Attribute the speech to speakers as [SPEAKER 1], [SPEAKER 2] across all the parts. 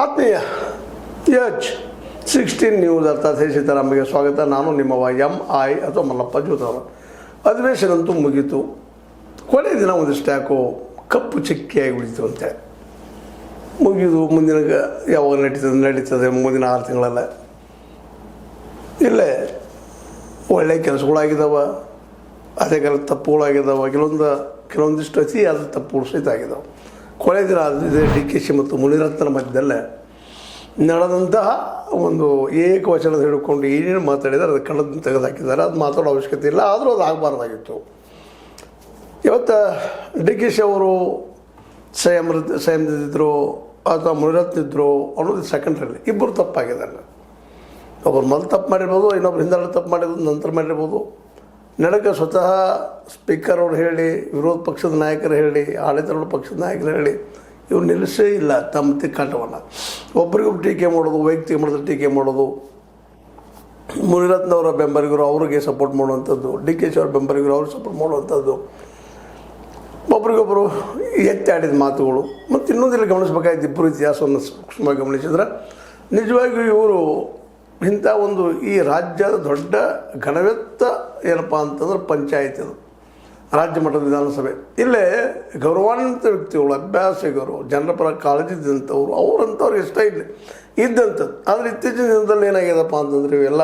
[SPEAKER 1] ಆತ್ಮೀಯ H16 news ಅರ್ಥಾತ್ ಸೀತಾರಾಮಗೆ ಸ್ವಾಗತ. ನಾನು ನಿಮ್ಮವ MI ಅಥವಾ ಮಲ್ಲಪ್ಪ ಜೋತವರು. ಅಧಿವೇಶನ ಅಂತೂ ಮುಗೀತು. ಕೊನೆಯ ದಿನ ಒಂದಿಷ್ಟು ಯಾಕೋ ಕಪ್ಪು ಚಿಕ್ಕಿಯಾಗಿ ಉಳಿತು ಅಂತೇಳಿ ಮುಗಿದು ಮುಂದಿನ ಯಾವಾಗ ನಡೀತದೆ ಮುಂದಿನ 6 ತಿಂಗಳಲ್ಲ. ಇಲ್ಲೇ ಒಳ್ಳೆ ಕೆಲಸಗಳಾಗಿದ್ದಾವ, ಅದೇ ಕಾಲ ತಪ್ಪುಗಳಾಗಿದ್ದಾವೆ, ಕೆಲವೊಂದಿಷ್ಟು ಅತಿಯಾದ ತಪ್ಪುಗಳು ಸಹಿತ ಆಗಿದ್ದಾವೆ. ಕೊನೆಯ ದಿನ DKC ಮತ್ತು ಮುನಿರತ್ನ ಮಧ್ಯದಲ್ಲೇ ನಡೆದಂತಹ ಒಂದು ಏಕವಚನದ ಹಿಡ್ಕೊಂಡು ಏನೇನು ಮಾತಾಡಿದರೆ ಅದು ಕಳೆದು ತೆಗೆದುಹಾಕಿದ್ದಾರೆ. ಅದು ಮಾತಾಡೋ ಅವಶ್ಯಕತೆ ಇಲ್ಲ, ಆದರೂ ಅದು ಆಗಬಾರ್ದಾಗಿತ್ತು. ಇವತ್ತು DKC ಅವರು ಸಂಯಮದಿದ್ದರು ಅಥವಾ ಮುನಿರತ್ನ ಇದ್ದರು ಅನ್ನೋದು ಸೆಕೆಂಡ್ರಲ್ಲಿ. ಇಬ್ಬರು ತಪ್ಪಾಗಿದ್ದಾರೆ. ಒಬ್ಬರು ಮೊದಲು ತಪ್ಪು ಮಾಡಿರ್ಬೋದು, ಇನ್ನೊಬ್ರು ಹಿಂದೆ ತಪ್ಪು ಮಾಡಿರ್ಬೋದು, ನಂತರ ಮಾಡಿರ್ಬೋದು. ನಡಕ್ಕೆ ಸ್ವತಃ ಸ್ಪೀಕರ್ ಅವ್ರು ಹೇಳಿ, ವಿರೋಧ ಪಕ್ಷದ ನಾಯಕರು ಹೇಳಿ, ಆಡಳಿತಾರೂಢ ಪಕ್ಷದ ನಾಯಕರು ಹೇಳಿ ಇವ್ರು ನಿಲ್ಲಿಸೇ ಇಲ್ಲ ತಮ್ಮ ತಿಕ್ಕಾಟವನ್ನು. ಒಬ್ರಿಗೊಬ್ರು ಟೀಕೆ ಮಾಡೋದು, ವೈಯಕ್ತಿಕ ಮಾಡಿದ್ರೆ ಟೀಕೆ ಮಾಡೋದು, ಮುನಿರತ್ನವರ ಬೆಂಬಲಿಗರು ಅವ್ರಿಗೆ ಸಪೋರ್ಟ್ ಮಾಡುವಂಥದ್ದು, DKC ಅವ್ರ ಬೆಂಬಲಿಗರು ಅವ್ರಿಗೆ ಸಪೋರ್ಟ್ ಮಾಡುವಂಥದ್ದು, ಒಬ್ರಿಗೊಬ್ಬರು ಎತ್ತಾಡಿದ ಮಾತುಗಳು. ಮತ್ತು ಇನ್ನೊಂದಿಲ್ಲ ಗಮನಿಸಬೇಕಾಯ್ತು, ಇಬ್ಬರು ಇತಿಹಾಸವನ್ನು ಸೂಕ್ಷ್ಮವಾಗಿ ಗಮನಿಸಿದ್ರೆ ನಿಜವಾಗಿಯೂ ಇವರು ಇಂಥ ಒಂದು ಈ ರಾಜ್ಯದ ದೊಡ್ಡ ಘನವೆತ್ತ ಏನಪ್ಪ ಅಂತಂದ್ರೆ ಪಂಚಾಯತ್ ಇದು, ರಾಜ್ಯ ಮಟ್ಟದ ವಿಧಾನಸಭೆ. ಇಲ್ಲೇ ಗೌರವಾನ್ವಿತ ವ್ಯಕ್ತಿಗಳು, ಅಭ್ಯಾಸಿಗರು, ಜನರ ಪರ ಕಾಳಜಿ ಇದ್ದಂಥವ್ರು, ಅವರಂಥವ್ರಿಗೆ ಇಷ್ಟ ಇದ್ದಂಥದ್ದು. ಆದರೆ ಇತ್ತೀಚಿನ ದಿನದಲ್ಲಿ ಏನಾಗ್ಯದಪ್ಪ ಅಂತಂದ್ರೆ ಇವೆಲ್ಲ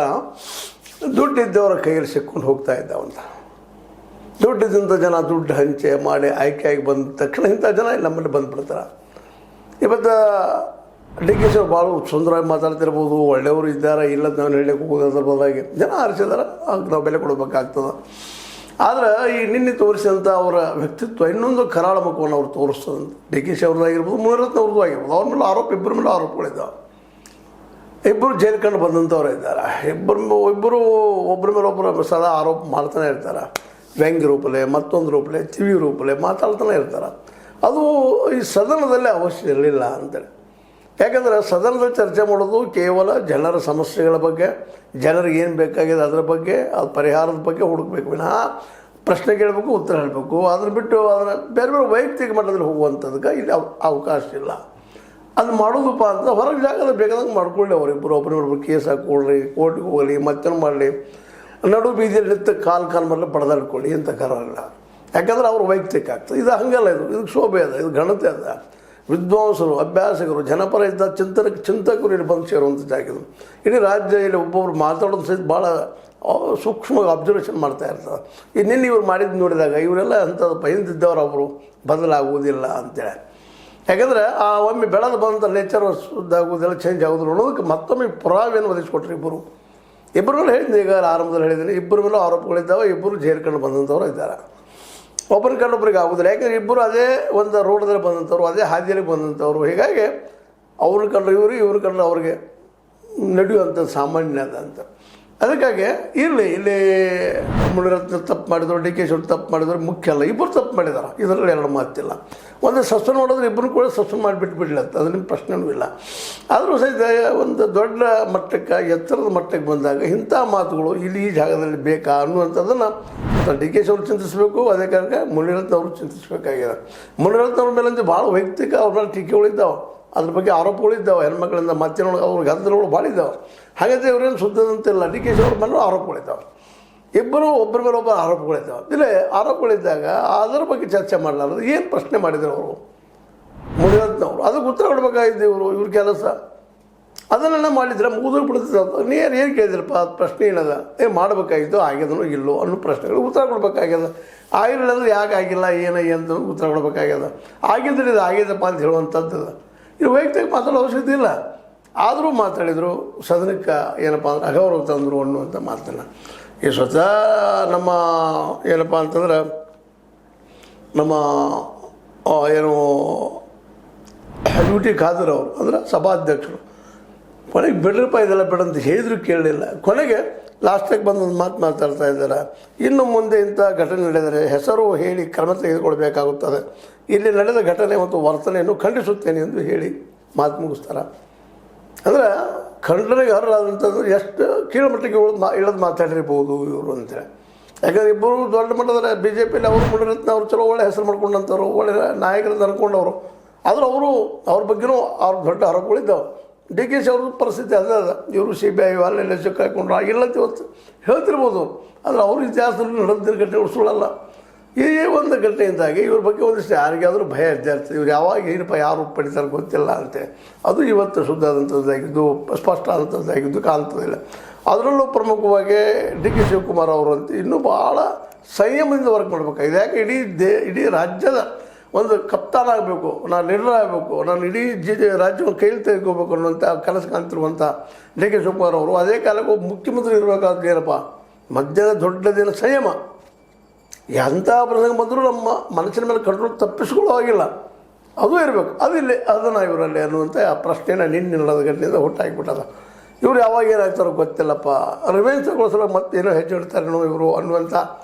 [SPEAKER 1] ದುಡ್ಡಿದ್ದವರ ಕೈಯಲ್ಲಿ ಸಿಕ್ಕೊಂಡು ಹೋಗ್ತಾ ಇದ್ದಾವಂತ. ದುಡ್ಡಿದ್ದಂಥ ಜನ ದುಡ್ಡು ಹಂಚೆ ಮಾಡಿ ಆಯ್ಕೆಯಾಗಿ ಬಂದ ತಕ್ಷಣ ಇಂಥ ಜನ ನಮ್ಮಲ್ಲಿ ಬಂದುಬಿಡ್ತಾರೆ. ಇವತ್ತು DKC ಅವ್ರು ಭಾಳ ಸುಂದರವಾಗಿ ಮಾತಾಡ್ತಿರ್ಬೋದು, ಒಳ್ಳೆಯವರು ಇದ್ದಾರೆ, ಇಲ್ಲ ನಾವು ಹೇಳಕ್ಕೆ ಹೋಗೋದು ಅದ್ರ ಬದಲಾಗಿ ಜನ ಆರಿಸಿದಾರೆ, ಅದಕ್ಕೆ ನಾವು ಬೆಲೆ ಕೊಡಬೇಕಾಗ್ತದೆ. ಆದರೆ ಈ ನಿನ್ನೆ ತೋರಿಸಿದಂಥ ಅವರ ವ್ಯಕ್ತಿತ್ವ ಇನ್ನೊಂದು ಕರಾಳ ಮುಖವನ್ನು ಅವ್ರು ತೋರಿಸ್ತದಂತ. DKC ಅವ್ರದ್ದಾಗಿರ್ಬೋದು, ಮುನಿರತ್ನ ಅವ್ರದ್ದು ಆಗಿರ್ಬೋದು. ಅವ್ರ ಮೇಲೆ ಇಬ್ಬರ ಮೇಲೆ ಆರೋಪಗಳಿದ್ದಾವೆ. ಇಬ್ಬರು ಜೈಲು ಕಂಡು ಬಂದಂಥವ್ರು ಇದ್ದಾರೆ. ಒಬ್ಬರ ಮೇಲೆ ಒಬ್ಬರು ಸದಾ ಆರೋಪ ಮಾಡ್ತಾನೆ ಇರ್ತಾರೆ. ವ್ಯಂಗ್ಯ ರೂಪಲೆ, ಮತ್ತೊಂದು ರೂಪಲೆ, TV ರೂಪಲೆ ಮಾತಾಡ್ತಾನೆ ಇರ್ತಾರೆ. ಅದು ಈ ಸದನದಲ್ಲಿ ಅವಶ್ಯ ಇರಲಿಲ್ಲ ಅಂತೇಳಿ. ಯಾಕಂದರೆ ಸದನದಲ್ಲಿ ಚರ್ಚೆ ಮಾಡೋದು ಕೇವಲ ಜನರ ಸಮಸ್ಯೆಗಳ ಬಗ್ಗೆ, ಜನರಿಗೆ ಏನು ಬೇಕಾಗಿದೆ ಅದರ ಬಗ್ಗೆ, ಅದು ಪರಿಹಾರದ ಬಗ್ಗೆ ಹುಡುಕಬೇಕು ವಿನಃ ಪ್ರಶ್ನೆ ಕೇಳಬೇಕು, ಉತ್ತರ ಹೇಳಬೇಕು. ಅದನ್ನು ಬಿಟ್ಟು ಅದನ್ನು ಬೇರೆ ಬೇರೆ ವೈಯಕ್ತಿಕ ಮಟ್ಟದಲ್ಲಿ ಹೋಗುವಂಥದ್ದಕ್ಕೆ ಇಲ್ಲಿ ಅವಕಾಶ ಇಲ್ಲ. ಅದು ಮಾಡೋದಪ್ಪ ಅಂತ ಹೊರಗೆ ಜಾಗದಲ್ಲಿ ಬೇಕಾದಂಗೆ ಮಾಡ್ಕೊಳ್ಳಿ. ಅವರಿಬ್ಬರು ಒಬ್ಬರಿಗೊಬ್ಬರು ಕೇಸ್ ಹಾಕ್ಕೊಳ್ರಿ, ಕೋರ್ಟಿಗೆ ಹೋಗಲಿ, ಮತ್ತೇನು ಮಾಡಲಿ, ನಡು ಬೀದಿಯಲ್ಲಿ ನಿಂತು ಕಾಲು ಮೇಲೆ ಪಡೆದಾಡ್ಕೊಳ್ಳಿ ಅಂತ ಕರಲ್ಲ. ಯಾಕಂದ್ರೆ ಅವ್ರು ವೈಯಕ್ತಿಕ ಆಗ್ತದೆ. ಇದು ಹಂಗಲ್ಲ, ಇದಕ್ಕೆ ಶೋಭೆ ಅದ, ಇದು ಘನತೆ ಅದ. ವಿದ್ವಾಂಸರು, ಅಭ್ಯಾಸಕರು, ಜನಪರ ಇದ್ದ ಚಿಂತಕರು ಇಲ್ಲಿ ಬಂದು ಸೇರುವಂಥ ಜಾಗಿದ್ರು. ಇಡೀ ರಾಜ್ಯ ಇಲ್ಲಿ ಒಬ್ಬೊಬ್ರು ಮಾತಾಡೋದು ಸಹಿತ ಭಾಳ ಸೂಕ್ಷ್ಮವಾಗಿ ಅಬ್ಸರ್ವೇಷನ್ ಮಾಡ್ತಾ ಇರ್ತಾರೆ. ನಿನ್ನೆ ಇವ್ರು ಮಾಡಿದ್ದು ನೋಡಿದಾಗ ಇವರೆಲ್ಲ ಅಂಥದ್ದು ಹಿಂದಿದ್ದವ್ರು ಅವರು ಬದಲಾಗುವುದಿಲ್ಲ ಅಂತೇಳಿ. ಯಾಕಂದರೆ ಆ ಒಮ್ಮೆ ಬೆಳೆದು ಬಂದ ನೇಚರ್ ಇದಾಗುವುದೆಲ್ಲ ಚೇಂಜ್ ಆಗೋದು ನೋಡೋದಕ್ಕೆ ಮತ್ತೊಮ್ಮೆ ಪುರಾವೆಯನ್ನು ಒದಗಿಸ್ಕೊಟ್ರು ಇಬ್ಬರು ಮೇಲೆ ಹೇಳಿದ್ದೀನಿ. ಈಗ ಆರಂಭದಲ್ಲಿ ಹೇಳಿದ್ದೀನಿ, ಇಬ್ಬರ ಮೇಲೂ ಆರೋಪಗಳಿದ್ದಾವೆ. ಇಬ್ಬರು ಜೈಲು ಕಂಡು ಬಂದಂಥವ್ರು ಇದ್ದಾರೆ. ಒಬ್ಬರು ಕಂಡೊಬ್ಬರಿಗೆ ಆಗೋದಿಲ್ಲ. ಯಾಕಂದರೆ ಇಬ್ಬರು ಅದೇ ಒಂದು ರೋಡದಲ್ಲಿ ಬಂದಂಥವ್ರು, ಅದೇ ಹಾದಿಯಲ್ಲಿ ಬಂದಂಥವ್ರು. ಹೀಗಾಗಿ ಅವ್ರನ್ನ ಕಂಡ್ರೆ ಇವ್ರು ಕಂಡ್ರೆ ಅವ್ರಿಗೆ ನಡೆಯುವಂಥದ್ದು ಸಾಮಾನ್ಯ ಅದ ಅಂತ. ಅದಕ್ಕಾಗಿ ಇಲ್ಲಿ ಮುನಿರತ್ನ ತಪ್ಪು ಮಾಡಿದ್ರು, DKC ಅವ್ರು ತಪ್ಪು ಮಾಡಿದ್ರು ಮುಖ್ಯ ಅಲ್ಲ. ಇಬ್ಬರು ತಪ್ಪು ಮಾಡಿದಾರೆ, ಇದರಲ್ಲಿ ಎರಡು ಮಾತಿಲ್ಲ. ಒಂದು ಸಸ್ಪೆಂಡ್ ಮಾಡಿದ್ರೆ ಇಬ್ಬರು ಕೂಡ ಸಸ್ಪೆಂಡ್ ಮಾಡಿಬಿಟ್ಬಿಡ್ಲತ್ತ, ಅದನ್ನ ಪ್ರಶ್ನೆನೂ ಇಲ್ಲ. ಆದರೂ ಸಹಿತ ಒಂದು ದೊಡ್ಡ ಮಟ್ಟಕ್ಕೆ, ಎತ್ತರದ ಮಟ್ಟಕ್ಕೆ ಬಂದಾಗ ಇಂಥ ಮಾತುಗಳು ಇಲ್ಲಿ ಈ ಜಾಗದಲ್ಲಿ ಬೇಕಾ ಅನ್ನುವಂಥದ್ದನ್ನು DKC ಅವರು ಚಿಂತಿಸಬೇಕು. ಅದೇ ಕಾರಣಕ್ಕೆ ಮುನಿರತ್ನ ಅವರು ಚಿಂತಿಸಬೇಕಾಗಿದೆ. ಮುನಿರತ್ನ ಅವ್ರ ಮೇಲಂತೂ ಭಾಳ ವೈಯಕ್ತಿಕ ಅವ್ರ ಮೇಲೆ ಟೀಕೆಗಳಿದ್ದಾವೆ, ಅದ್ರ ಬಗ್ಗೆ ಆರೋಪಗಳಿದ್ದಾವೆ. ಹೆಣ್ಮಕ್ಳಿಂದ ಮತ್ತೇನೊಳಗೆ ಅವ್ರಿಗೆ ಗದ್ದಲಗಳು ಭಾಳ ಇದ್ದಾವೆ. ಹಾಗಾದರೆ ಇವರೇನು ಸುದ್ದದಂತಿಲ್ಲ. DKC ಅವ್ರ ಮೇಲೂ ಆರೋಪಗಳಿದ್ದಾವೆ. ಇಬ್ಬರು ಒಬ್ಬರ ಮೇಲೆ ಒಬ್ಬರು ಆರೋಪಗಳಿದ್ದಾವೆ. ಇಲ್ಲೇ ಆರೋಪಗಳಿದ್ದಾಗ ಅದರ ಬಗ್ಗೆ ಚರ್ಚೆ ಮಾಡಲಾರದು ಏನು ಪ್ರಶ್ನೆ ಮಾಡಿದ್ರು ಅವರು ಮುನಿರತ್ನವರು? ಅದಕ್ಕೆ ಉತ್ತರ ಕೊಡಬೇಕಾಗಿದ್ದು ಇವ್ರ ಕೆಲಸ. ಅದನ್ನೆಲ್ಲ ಮಾಡಿದ್ರೆ ಮುಗಿದು ಬಿಡ್ತದೆ. ಏನು ಕೇಳಿದ್ರಪ್ಪ, ಅದು ಪ್ರಶ್ನೆ ಏನದ, ಮಾಡಬೇಕಾಗಿತ್ತು, ಆಗ್ಯದನೋ ಇಲ್ಲೋ ಅನ್ನೋ ಪ್ರಶ್ನೆಗಳು ಉತ್ತರ ಕೊಡಬೇಕಾಗ್ಯದ. ಆಗಿರಲಿಲ್ಲ ಅಂದರೆ ಯಾಕೆ ಆಗಿಲ್ಲ, ಅಂತ ಉತ್ತರ ಕೊಡಬೇಕಾಗ್ಯದ. ಆಗಿದ್ರೆ ಇದು ಆಗಿದೆಪ್ಪ ಅಂತ ಹೇಳುವಂಥದ್ದು. ಇದು ವೈಯಕ್ತಿಕ ಮಾತಾಡೋ ಅವಶ್ಯಕತೆ ಇಲ್ಲ. ಆದರೂ ಮಾತಾಡಿದರು, ಸದನಕ್ಕೆ ಏನಪ್ಪ ಅಂದ್ರೆ ಅಗೌರವ ತಂದರು ಅನ್ನುವಂಥ ಮಾತನ್ನು ಈ ಸ್ವತಃ ನಮ್ಮ ಏನಪ್ಪ ಅಂತಂದ್ರೆ ನಮ್ಮ ಏನು UT ಖಾದರ್ ಅವರು ಅಂದರೆ ಸಭಾಧ್ಯಕ್ಷರು ಕೊನೆಗೆ ಬಿಡ್ರಪ್ಪ ಇದೆಲ್ಲ ಬಿಡಂತ ಹೇಳಿದ್ರು ಕೇಳಲಿಲ್ಲ. ಕೊನೆಗೆ ಲಾಸ್ಟಾಗಿ ಬಂದೊಂದು ಮಾತಾಡ್ತಾ ಇದ್ದಾರೆ. ಇನ್ನು ಮುಂದೆ ಇಂಥ ಘಟನೆ ನಡೆದರೆ ಹೆಸರು ಹೇಳಿ ಕ್ರಮ ತೆಗೆದುಕೊಳ್ಬೇಕಾಗುತ್ತದೆ. ಇಲ್ಲಿ ನಡೆದ ಘಟನೆ ಮತ್ತು ವರ್ತನೆಯನ್ನು ಖಂಡಿಸುತ್ತೇನೆ ಎಂದು ಹೇಳಿ ಮಾತು ಮುಗಿಸ್ತಾರೆ. ಅಂದರೆ ಖಂಡನೆಗೆ ಅರ್ಹರಾದಂಥದ್ದು ಎಷ್ಟು ಕೀಳುಮಟ್ಟಕ್ಕೆ ಇಳಿದು ಮಾತಾಡಿರ್ಬೋದು ಇವರು ಅಂತೇಳಿ. ಯಾಕಂದರೆ ಇಬ್ಬರು ದೊಡ್ಡ ಮಟ್ಟದ BJPಯಲ್ಲಿ ಅವರು ಮುನಿರತ್ನ ಅವರು ಚಲೋ ಒಳ್ಳೆ ಹೆಸರು ಮಾಡ್ಕೊಂಡಂಥವ್ರು, ಒಳ್ಳೆ ನಾಯಕರಿಂದ ಅನ್ಕೊಂಡವರು. ಆದರೂ ಅವ್ರ ಬಗ್ಗೆನೂ ಅವ್ರ ದೊಡ್ಡ ಆರೋಪಗಳಿದ್ದಾವೆ. ಡಿ ಕೆ ಶಿ ಅವ್ರದ್ದು ಪರಿಸ್ಥಿತಿ ಅದೇ ಅದ. ಇವರು CBI ಅಲ್ಲೆಲ್ಲ ಸಿಕ್ಕಾಕೊಂಡ್ರು ಆಗಿಲ್ಲ ಅಂತ ಇವತ್ತು ಹೇಳ್ತಿರ್ಬೋದು. ಆದರೆ ಅವ್ರ ಇತಿಹಾಸದಲ್ಲಿ ನಡೆದಿರೋ ಘಟನೆಗಳು ಸುಳ್ಳಲ್ಲ. ಈ ಒಂದು ಘಟನೆಯಿಂದಾಗಿ ಇವ್ರ ಬಗ್ಗೆ ಒಂದಿಷ್ಟು ಯಾರಿಗಾದರೂ ಭಯ ಇರ್ತದೆ. ಇವ್ರು ಯಾವಾಗ ಏನಪ್ಪ ಯಾರು ಪಡಿತಾರೆ ಗೊತ್ತಿಲ್ಲ ಅಂತೆ. ಅದು ಇವತ್ತು ಶುದ್ಧ ಆದಂಥದ್ದಾಗಿದ್ದು, ಸ್ಪಷ್ಟ ಆದಂಥದ್ದಾಗಿದ್ದು ಕಾಣ್ತದಿಲ್ಲ. ಅದರಲ್ಲೂ ಪ್ರಮುಖವಾಗಿ ಡಿ ಕೆ ಶಿವಕುಮಾರ್ ಅವರು ಅಂತ ಇನ್ನೂ ಭಾಳ ಸಂಯಮದಿಂದ ವರ್ಕ್ ಮಾಡಬೇಕಾಗಿದೆ. ಯಾಕೆ ಇಡೀ ರಾಜ್ಯದ ಒಂದು ಕಪ್ತಾನ ಆಗಬೇಕು, ನಾನು ಲೀಡರ್ ಆಗಬೇಕು, ನಾನು ಇಡೀ ರಾಜ್ಯವನ್ನು ಕೈಲಿ ತೆಗೆದುಕೋಬೇಕು ಅನ್ನುವಂಥ ಕನಸು ಕಾಣ್ತಿರುವಂಥ ಡಿ ಕೆ ಶಿವಕುಮಾರ್ ಅವರು ಅದೇ ಕಾಲಕ್ಕೆ ಒಬ್ಬ ಮುಖ್ಯಮಂತ್ರಿ ಇರಬೇಕಾದ ಏನಪ್ಪ ಮಧ್ಯದ ದೊಡ್ಡದೇನು ಸಂಯಮ. ಎಂಥ ಪ್ರಸಂಗ ಬಂದರೂ ನಮ್ಮ ಮನಸ್ಸಿನ ಮೇಲೆ ಕಂಟ್ರೋಲ್ ತಪ್ಪಿಸ್ಕೊಳ್ಳೋ ಆಗಿಲ್ಲ, ಅದು ಇರಬೇಕು. ಅದಿಲ್ಲಿ ಅದನ್ನು ಇವರಲ್ಲಿ ಅನ್ನುವಂಥ ಆ ಪ್ರಶ್ನೆನ ನಿನ್ನೆ ನಡೆದ ಘಟನೆಯಿಂದ ಹುಟ್ಟಾಕಿಬಿಟ್ಟದ. ಇವ್ರು ಯಾವಾಗ ಏನಾಗ್ತಾರೋ ಗೊತ್ತಿಲ್ಲಪ್ಪ, ರಿವೆಂಜ್ ತಗೊಳಿಸಲು ಮತ್ತೇನೋ ಹೆಚ್ಚಿಡ್ತಾರೇನೋ ಇವರು ಅನ್ನುವಂಥ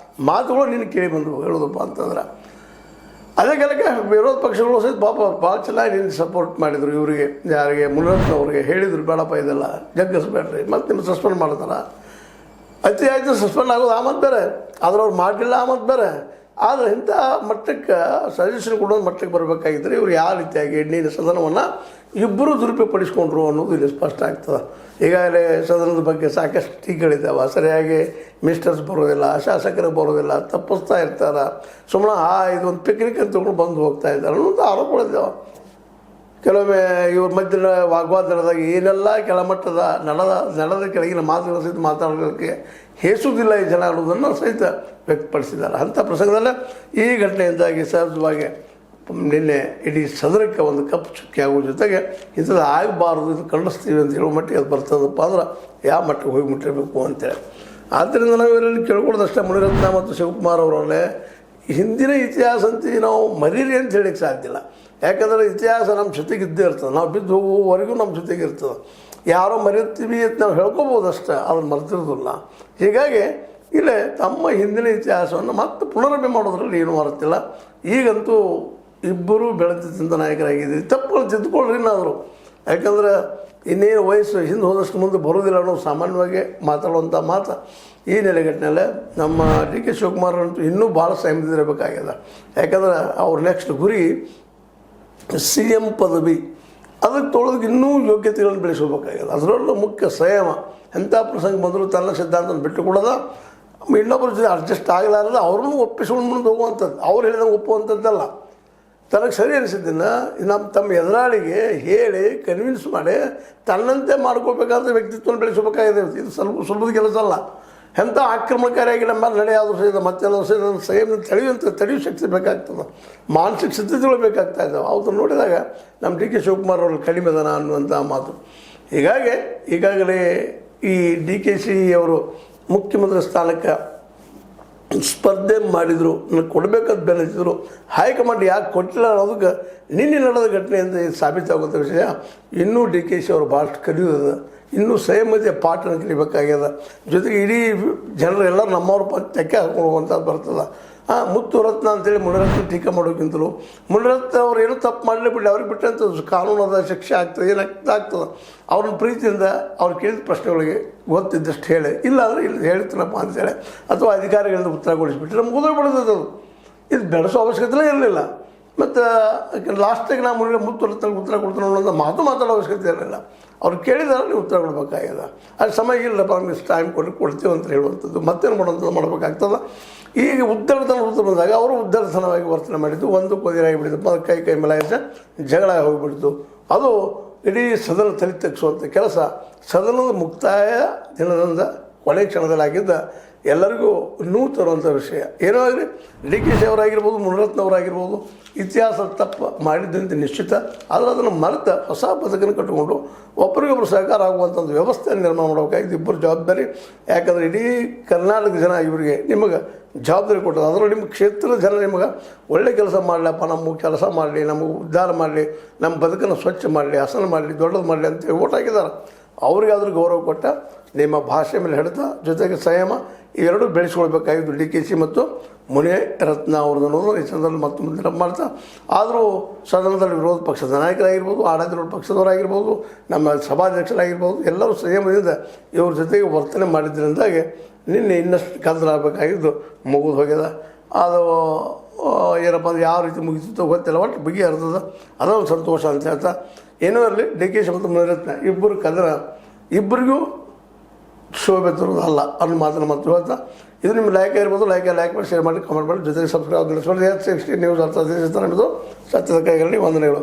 [SPEAKER 1] ಮಾತುಗಳು ನಿನ್ನ ಕೇಳಿ ಬಂದು ಹೇಳೋದಪ್ಪ ಅಂತಂದ್ರೆ, ಅದೇ ಕಾಲಕ್ಕೆ ವಿರೋಧ ಪಕ್ಷಗಳು ಸಹಿತ ಪಾಪ ಭಾಳ ಚೆನ್ನಾಗಿ ನಿನ್ನ ಸಪೋರ್ಟ್ ಮಾಡಿದರು. ಇವರಿಗೆ ಯಾರಿಗೆ ಮುನಿರತ್ನವ್ರಿಗೆ ಹೇಳಿದರು, ಬೇಡಪ್ಪ ಇದೆಲ್ಲ ಜಗ್ಗಿಸ್ಬೇಡ್ರಿ, ಮತ್ತೆ ನಿಮ್ಗೆ ಸಸ್ಪೆಂಡ್ ಮಾಡ್ತಾರೆ. ಅತಿ ಆಯಿತು ಸಸ್ಪೆಂಡ್ ಆಗೋದು ಆಮದು ಬೇರೆ, ಆದ್ರೆ ಅವ್ರು ಮಾಡಲಿಲ್ಲ ಆಮದು ಬೇರೆ. ಆದರೆ ಇಂಥ ಮಟ್ಟಕ್ಕೆ ಸಜೆಷನ್ ಕೊಡೋದು ಮಟ್ಟಕ್ಕೆ ಬರಬೇಕಾಗಿದ್ದರೆ ಇವರು ಯಾವ ರೀತಿಯಾಗಿ ನೀನು ಸದನವನ್ನು ಇಬ್ಬರು ದುರುಪಯೋಗಪಡಿಸ್ಕೊಂಡ್ರು ಅನ್ನೋದು ಇಲ್ಲಿ ಸ್ಪಷ್ಟ ಆಗ್ತದೆ. ಈಗಾಗಲೇ ಸದನದ ಬಗ್ಗೆ ಸಾಕಷ್ಟು ಟೀಕೆಗಳಿದ್ದಾವೆ. ಸರಿಯಾಗಿ ಮಿನಿಸ್ಟರ್ಸ್ ಬರೋದಿಲ್ಲ, ಶಾಸಕರು ಬರೋದಿಲ್ಲ, ತಪ್ಪಿಸ್ತಾ ಇರ್ತಾರೆ, ಸುಮ್ಮನೆ ಇದೊಂದು ಪಿಕ್ನಿಕ್ ಅಂತ ತಗೊಂಡು ಬಂದು ಹೋಗ್ತಾ ಇದ್ದಾರೆ ಅನ್ನೋದು ಆರೋಪಗಳಿದ್ದಾವೆ. ಕೆಲವೊಮ್ಮೆ ಇವ್ರ ಮಧ್ಯದ ವಾಗ್ವಾದ ನಡೆದಾಗ ಏನೆಲ್ಲ ಕೆಳಮಟ್ಟದ ನಡೆದ ಕೆಳಗಿನ ಮಾತುಗಳ ಸಹಿತ ಮಾತಾಡೋದಕ್ಕೆ ಹೇಸುವುದಿಲ್ಲ ಈ ಜನ ಅನ್ನೋದನ್ನು ಸಹಿತ ವ್ಯಕ್ತಪಡಿಸಿದ್ದಾರೆ. ಅಂಥ ಪ್ರಸಂಗದಲ್ಲೇ ಈ ಘಟನೆಯಿಂದಾಗಿ ಸಹಜವಾಗಿ ನಿನ್ನೆ ಇಡೀ ಸದನಕ್ಕೆ ಒಂದು ಕಪ್ಪು ಚುಕ್ಕಿ ಆಗುವ ಜೊತೆಗೆ ಇಂಥದ್ದು ಆಗಬಾರ್ದು, ಇದು ಖಂಡಿಸ್ತೀವಿ ಅಂತ ಹೇಳೋ ಮಟ್ಟಿಗೆ ಅದು ಬರ್ತದಪ್ಪ ಅಂದ್ರೆ ಯಾವ ಮಟ್ಟಿಗೆ ಹೋಗಿ ಮುಟ್ಟಿರಬೇಕು ಅಂತೇಳಿ. ಆದ್ದರಿಂದ ನಾವು ಇವರಲ್ಲಿ ಕೇಳ್ಕೊಳ್ಳೋದಷ್ಟೇ, ಮುನಿರತ್ನ ಮತ್ತು ಶಿವಕುಮಾರ್ ಅವರಲ್ಲೇ ಹಿಂದಿನ ಇತಿಹಾಸ ಅಂತ ನಾವು ಮರೀರಿ ಅಂತ ಹೇಳಕ್ಕೆ ಸಾಧ್ಯ ಇಲ್ಲ. ಯಾಕಂದರೆ ಇತಿಹಾಸ ನಮ್ಮ ಜೊತೆಗೆ ಇದ್ದೇ ಇರ್ತದೆ, ನಾವು ಬಿದ್ದು ಹೋಗುವವರೆಗೂ ನಮ್ಮ ಜೊತೆಗೆ ಇರ್ತದೆ. ಯಾರೋ ಮರಿತೀವಿ ಅಂತ ನಾವು ಹೇಳ್ಕೊಬೋದು ಅಷ್ಟೇ, ಅದನ್ನು ಮರೆತಿರೋದಿಲ್ಲ. ಹೀಗಾಗಿ ಇಲ್ಲೇ ತಮ್ಮ ಹಿಂದಿನ ಇತಿಹಾಸವನ್ನು ಮತ್ತೆ ಪುನರಭ್ಯ ಮಾಡೋದ್ರಲ್ಲಿ ಏನೂ ಮರೆತಿಲ್ಲ. ಈಗಂತೂ ಇಬ್ಬರೂ ಬೆಳೆದಿದ್ದಂಥ ನಾಯಕರಾಗಿದ್ದೀರಿ, ತಪ್ಪುಗಳು ತಿದ್ದುಕೊಳ್ಳ್ರಿ ನಾವು. ಯಾಕಂದ್ರೆ ಇನ್ನೇನು ವಯಸ್ಸು ಹಿಂದೆ ಹೋದಷ್ಟು ಮುಂದೆ ಬರೋದಿಲ್ಲ ಅನ್ನೋ ಸಾಮಾನ್ಯವಾಗಿ ಮಾತಾಡುವಂಥ ಮಾತು ಈ ನೆಲೆಗಟ್ಟಿನಲ್ಲೇ ನಮ್ಮ ಡಿ ಕೆ ಶಿವಕುಮಾರ್ ಅಂತೂ ಇನ್ನೂ ಭಾಳ ಸಂಯಮದಿರಬೇಕಾಗ್ಯದ. ಯಾಕಂದ್ರೆ ಅವ್ರ ನೆಕ್ಸ್ಟ್ ಗುರಿ CM ಪದವಿ, ಅದಕ್ಕೆ ತೊಳೆದಕ್ಕೆ ಇನ್ನೂ ಯೋಗ್ಯತೆಗಳನ್ನು ಬೆಳೆಸಬೇಕಾಗ್ಯದ. ಅದರಲ್ಲೂ ಮುಖ್ಯ ಸಂಯಮ. ಎಂಥ ಪ್ರಸಂಗ ಬಂದರೂ ತನ್ನ ಸಿದ್ಧಾಂತವನ್ನು ಬಿಟ್ಟು ಕೊಡೋದ, ಇನ್ನೊಬ್ಬರ ಜೊತೆ ಅಡ್ಜಸ್ಟ್ ಆಗಲಾರದೆ ಅವ್ರನ್ನೂ ಒಪ್ಪಿಸ್ಕೊಂಡು ಮುಂದೆ ಹೋಗುವಂಥದ್ದು, ಅವ್ರು ಹೇಳಿದಂಗೆ ಒಪ್ಪುವಂಥದ್ದಲ್ಲ. ತನಗೆ ಸರಿ ಅನಿಸಿದ್ದನ್ನು ತಮ್ಮ ಎದುರಾಳಿಗೆ ಹೇಳಿ ಕನ್ವಿನ್ಸ್ ಮಾಡಿ ತನ್ನಂತೆ ಮಾಡ್ಕೋಬೇಕಾದ ವ್ಯಕ್ತಿತ್ವವನ್ನು ಬೆಳೆಸಬೇಕಾಗಿದೆ. ಇದು ಸುಲಭದ ಕೆಲಸ ಅಲ್ಲ. ಎಂಥ ಆಕ್ರಮಣಕಾರಿಯಾಗಿ ನಮ್ಮ ನಡೆಯಾದರೂ ಸಹಿತ ಮತ್ತೆಲ್ಲ ಸಹಿತ ಸಂಯಮ ತಡೆಯುವ ಶಕ್ತಿ ಬೇಕಾಗ್ತದೆ, ಮಾನಸಿಕ ಸ್ಥಿತಿಗಳು ಬೇಕಾಗ್ತಾ ಇದ್ದಾವೆ. ಅವತ್ತು ನೋಡಿದಾಗ ನಮ್ಮ ಡಿ ಕೆ ಶಿವಕುಮಾರ್ ಅವರು ಕಡಿಮೆ ಅದಾನ ಅನ್ನುವಂಥ ಮಾತು. ಹೀಗಾಗಿ ಈಗಾಗಲೇ ಈ ಡಿ ಕೆ ಶಿ ಅವರು ಮುಖ್ಯಮಂತ್ರಿ ಸ್ಥಾನಕ್ಕೆ ಸ್ಪರ್ಧೆ ಮಾಡಿದರು, ನನಗೆ ಕೊಡಬೇಕಂತ ಬೆಳೆಸಿದ್ರು. ಹೈಕಮಾಂಡ್ ಯಾಕೆ ಕೊಟ್ಟಿಲ್ಲ ಅನ್ನೋದಕ್ಕೆ ನಿನ್ನೆ ನಡೆದ ಘಟನೆಯಿಂದ ಸಾಬೀತಾಗುವಂಥ ವಿಷಯ. ಇನ್ನೂ ಡಿ ಕೆ ಶಿ ಅವರು ಭಾಳಷ್ಟು ಕಲಿಯೋದು, ಇನ್ನೂ ಸಂಯಮತೆಯ ಪಾಠನ ಕಲಿಬೇಕಾಗ್ಯದ. ಜೊತೆಗೆ ಇಡೀ ಜನರು ಎಲ್ಲರೂ ನಮ್ಮವ್ರ ತೆಕ್ಕೆ ಹಾಕೊಳ್ಳುವಂಥದ್ದು ಬರ್ತದೆ. ಮುತ್ತು ರತ್ನ ಅಂತೇಳಿ ಮುನಿರತ್ನ ಟೀಕೆ ಮಾಡೋಕ್ಕಿಂತಲೂ ಮುನಿರತ್ನ ಅವ್ರು ಏನೂ ತಪ್ಪು ಮಾಡಲೇ ಬಿಡಿ, ಅವ್ರಿಗೆ ಬಿಟ್ಟಂಥ ಕಾನೂನಾದ ಶಿಕ್ಷೆ ಆಗ್ತದೆ, ಏನಾಗ್ತದೆ. ಅವ್ರನ್ನ ಪ್ರೀತಿಯಿಂದ ಅವ್ರು ಕೇಳಿದ ಪ್ರಶ್ನೆಗಳಿಗೆ ಗೊತ್ತಿದ್ದಷ್ಟು ಹೇಳಿ, ಇಲ್ಲ ಅಂದರೆ ಇಲ್ಲಿ ಹೇಳ್ತೀನಪ್ಪ ಅಂತೇಳಿ ಅಥವಾ ಅಧಿಕಾರಿಗಳಿಂದ ಉತ್ತರ ಕೊಡಿಸ್ಬಿಟ್ಟು ನಮ್ಗೆ ಓದೋಗ್ಬಿಡ್ತದೆ. ಅದು ಇದು ಬೆಳೆಸೋ ಅವಶ್ಯಕತೆ ಇರಲಿಲ್ಲ. ಮತ್ತು ಲಾಸ್ಟಿಗೆ ನಾವು ಮುತ್ತು ರತ್ನ ಉತ್ತರ ಕೊಡ್ತಾನೆ ಅನ್ನೋದು ಮಾತಾಡೋ ಅವಶ್ಯಕತೆ ಇರಲಿಲ್ಲ. ಅವ್ರು ಕೇಳಿದಾರೆ ನೀವು ಉತ್ತರ ಕೊಡಬೇಕಾಗ್ಯದ. ಅದು ಸಮಯ ಇಲ್ಲಪ್ಪ, ನಮಗೆ ಇಷ್ಟು ಟೈಮ್ ಕೊಡ್ತೀವಿ ಅಂತ ಹೇಳುವಂಥದ್ದು, ಮತ್ತೇನು ಮಾಡುವಂಥದ್ದು ಮಾಡಬೇಕಾಗ್ತದೆ. ಈಗ ಉದ್ದಾರತನ ವೃತ್ತಿ ಬಂದಾಗ ಅವರು ಉದ್ದಾರತನವಾಗಿ ವರ್ತನೆ ಮಾಡಿದ್ದು, ಒಂದು ಕೊದಿರಾಗಿಬಿಟ್ಟಿದ್ದು, ಕೈ ಮೇಲಾಯಿಸಿ ಜಗಳ ಹೋಗಿಬಿಡ್ತು. ಅದು ಇಡೀ ಸದನ ತಲೆ ತೆಗೆಸುವಂಥ ಕೆಲಸ ಸದನದ ಮುಕ್ತಾಯ ದಿನದಿಂದ ಕೊನೆ ಕ್ಷಣದಲ್ಲಾಗಿದ್ದ ಎಲ್ಲರಿಗೂ ನೋವು ತರುವಂಥ ವಿಷಯ. ಏನೋ ಆಗಲಿ ಡಿ ಕೆ ಶಿ ಅವರಾಗಿರ್ಬೋದು, ಮುನಿರತ್ನವರಾಗಿರ್ಬೋದು, ಇತಿಹಾಸ ತಪ್ಪು ಮಾಡಿದ್ದಂತೆ ನಿಶ್ಚಿತ. ಆದರೆ ಅದನ್ನು ಮರೆತ ಹೊಸ ಬದುಕನ್ನು ಕಟ್ಟಿಕೊಂಡು ಒಬ್ಬರಿಗೊಬ್ಬರು ಸಹಕಾರ ಆಗುವಂಥದ್ದು ವ್ಯವಸ್ಥೆಯನ್ನು ನಿರ್ಮಾಣ ಮಾಡಬೇಕಾಗಿದ್ದು ಇಬ್ಬರು ಜವಾಬ್ದಾರಿ. ಯಾಕಂದರೆ ಇಡೀ ಕರ್ನಾಟಕ ಜನ ಇವರಿಗೆ ನಿಮಗೆ ಜವಾಬ್ದಾರಿ ಕೊಟ್ಟದ್ದು. ಅದರಲ್ಲಿ ನಿಮ್ಮ ಕ್ಷೇತ್ರದ ಜನ ನಿಮಗೆ ಒಳ್ಳೆ ಕೆಲಸ ಮಾಡಲಪ್ಪ, ನಮ್ಮ ಕೆಲಸ ಮಾಡಲಿ, ನಮಗೆ ಉದ್ಧಾರ ಮಾಡಲಿ, ನಮ್ಮ ಬದುಕನ್ನು ಸ್ವಚ್ಛ ಮಾಡಲಿ, ಹಸನ ಮಾಡಲಿ, ದೊಡ್ಡದು ಮಾಡಲಿ ಅಂತೇಳಿ ಓಟ್ ಹಾಕಿದ್ದಾರೆ. ಅವ್ರಿಗೆ ಅದ್ರ ಗೌರವ ಕೊಟ್ಟ ನಿಮ್ಮ ಭಾಷೆ ಮೇಲೆ ಹಿಡಿತ ಜೊತೆಗೆ ಸಂಯಮ ಇವೆರಡೂ ಬೆಳೆಸ್ಕೊಳ್ಬೇಕಾಗಿದ್ದು ಡಿ ಕೆ ಶಿ ಮತ್ತು ಮುನಿರತ್ನ ಅವ್ರದ್ದು ಅನ್ನೋದು ಈ ಸಂದರ್ಭದಲ್ಲಿ ಮತ್ತೊಂದು ಮಾಡ್ತಾ. ಆದರೂ ಸದನದಲ್ಲಿ ವಿರೋಧ ಪಕ್ಷದ ನಾಯಕರಾಗಿರ್ಬೋದು, ಆಡಳಿತ ಪಕ್ಷದವರಾಗಿರ್ಬೋದು, ನಮ್ಮ ಸಭಾಧ್ಯಕ್ಷರಾಗಿರ್ಬೋದು, ಎಲ್ಲರೂ ಸಂಯಮದಿಂದ ಇವ್ರ ಜೊತೆಗೆ ವರ್ತನೆ ಮಾಡಿದ್ರಿಂದಾಗಿ ನಿನ್ನೆ ಇನ್ನಷ್ಟು ಕದಲಾಗಬೇಕಾಗಿದ್ದು ಮುಗಿದು ಹೋಗ್ಯದ. ಅದು ಏನಪ್ಪ ಅಂದ್ರೆ ಯಾವ ರೀತಿ ಮುಗಿತಿತ್ತು ಗೊತ್ತಿಲ್ಲ, ಒಟ್ಟು ಬಗೆಹರಿತದ, ಅದೊಂದು ಸಂತೋಷ ಅಂತ ಹೇಳ್ತಾ, ಏನೋ ಇರಲಿ ಡಿ ಕೆ ಶಿವಕುಮಾರ್ ಮತ್ತು ಮುನಿರತ್ನ ಇಬ್ಬರು ಕದರ ಇಬ್ಬರಿಗೂ ಶೋಭೆ ತರೋದಲ್ಲ ಅನ್ನೋ ಮಾತನ್ನು ಮತ್ತು ಹೇಳ್ತಾ, ಇದು ನಿಮ್ಮ ಲೈಕ್ ಇರ್ಬೋದು, ಲೈಕ್ ಮಾಡಿ, ಶೇರ್ ಮಾಡಿ, ಕಮೆಂಟ್ ಮಾಡಿ, ಜೊತೆಗೆ ಸಬ್ಸ್ಕ್ರೈಬ್ ನಡೆಸ್ಕೊಂಡು. 60 ನ್ಯೂಸ್ ಅರ್ಥ ನಮ್ಮದು ಸತ್ಯದ ಕೈಗಳಲ್ಲಿ ವಂದನೆಗಳು.